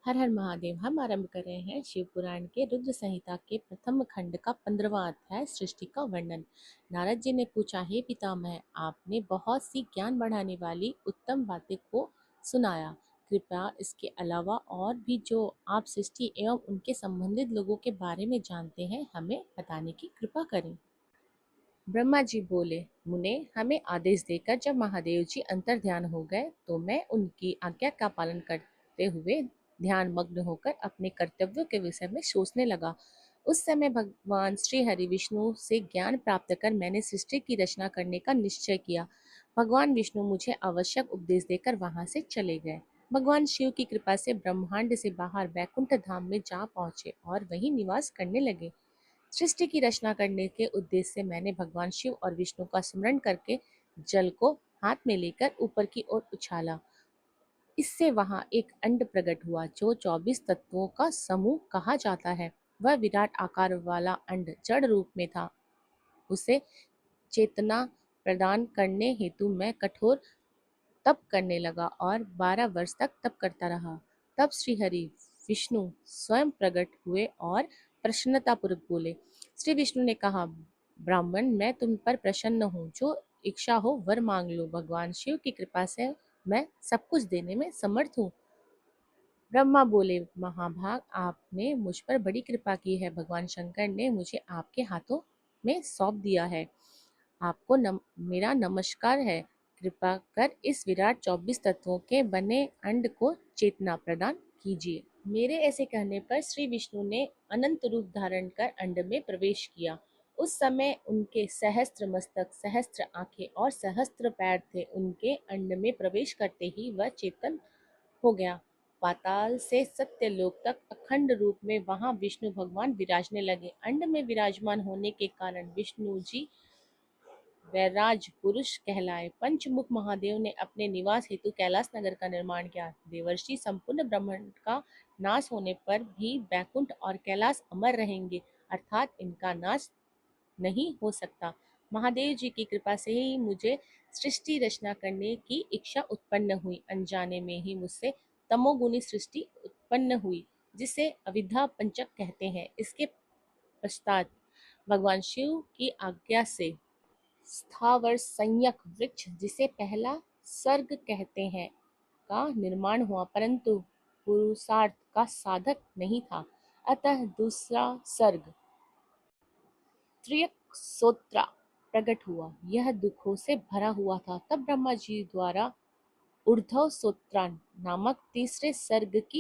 हर हर महादेव। हम आरंभ कर रहे हैं शिव पुराण के रुद्र संहिता के प्रथम खंड का 15वां अध्याय सृष्टि का वर्णन। नारद जी ने पूछा, हे पितामह, आपने बहुत सी ज्ञान बढ़ाने वाली उत्तम बातें को सुनाया। कृपया इसके अलावा और भी जो आप सृष्टि एवं उनके संबंधित लोगों के बारे में जानते हैं हमें बताने की कृपा करें। ब्रह्मा जी बोले, मुने, हमें आदेश देकर जब महादेव जी अंतर ध्यान हो गए तो मैं उनकी आज्ञा का पालन करते हुए ध्यान मग्न होकर अपने कर्तव्यों के विषय में सोचने लगा। उस समय भगवान श्री हरि विष्णु से ज्ञान प्राप्त कर मैंने सृष्टि की रचना करने का निश्चय किया। भगवान विष्णु मुझे आवश्यक उपदेश देकर वहां से चले गए। भगवान शिव की कृपा से ब्रह्मांड से बाहर वैकुंठ धाम में जा पहुंचे और वहीं निवास करने लगे। सृष्टि की रचना करने के उद्देश्य से मैंने भगवान शिव और विष्णु का स्मरण करके जल को हाथ में लेकर ऊपर की ओर उछाला। इससे वहां एक अंड प्रकट हुआ जो 24 तत्वों का समूह कहा जाता है। वह विराट आकार वाला अंड जड़ रूप में था। उसे चेतना प्रदान करने हेतु मैं कठोर तप करने लगा और 12 वर्ष तक तप करता रहा। तब श्रीहरि विष्णु स्वयं प्रकट हुए और प्रसन्नतापूर्वक बोले। श्री विष्णु ने कहा, ब्राह्मण, मैं तुम पर प्रसन्न हूँ। जो इच्छा हो वर मांग लो। भगवान शिव की कृपा से मैं सब कुछ देने में समर्थ हूँ। ब्रह्मा बोले, महाभाग, आपने मुझ पर बड़ी कृपा की है। भगवान शंकर ने मुझे आपके हाथों में सौंप दिया है। आपको मेरा नमस्कार है। कृपा कर इस विराट 24 तत्वों के बने अंड को चेतना प्रदान कीजिए। मेरे ऐसे कहने पर श्री विष्णु ने अनंत रूप धारण कर अंड में प्रवेश किया। उस समय उनके सहस्त्र मस्तक, सहस्त्र आंखें और सहस्त्र पैर थे। उनके अंड में प्रवेश करते ही वह चेतन हो गया। पाताल से सत्यलोक तक अखंड रूप में वहां विष्णु भगवान विराजने लगे। अंड में विराजमान होने के कारण विष्णु जी वैराज पुरुष कहलाए। पंचमुख महादेव ने अपने निवास हेतु कैलाश नगर का निर्माण किया। देवर्षि संपूर्ण ब्रह्मांड का नाश होने पर भी वैकुंठ और कैलाश अमर रहेंगे, अर्थात इनका नाश नहीं हो सकता। महादेव जी की कृपा से ही मुझे सृष्टि रचना करने की इच्छा उत्पन्न हुई। अनजाने में ही मुझसे तमोगुनी सृष्टि उत्पन्न हुई, जिसे अविद्या पंचक कहते हैं। इसके पश्चात भगवान शिव की आज्ञा से स्थावर संयक वृक्ष, जिसे पहला सर्ग कहते हैं, का निर्माण हुआ, परंतु पुरुषार्थ का साधक नहीं था। अतः दूसरा सर्ग त्र्यक प्रकट हुआ। यह दुखों से भरा हुआ था। तब ब्रह्मा जी द्वारा ऊर्ध्व सोत्रा नामक तीसरे सर्ग की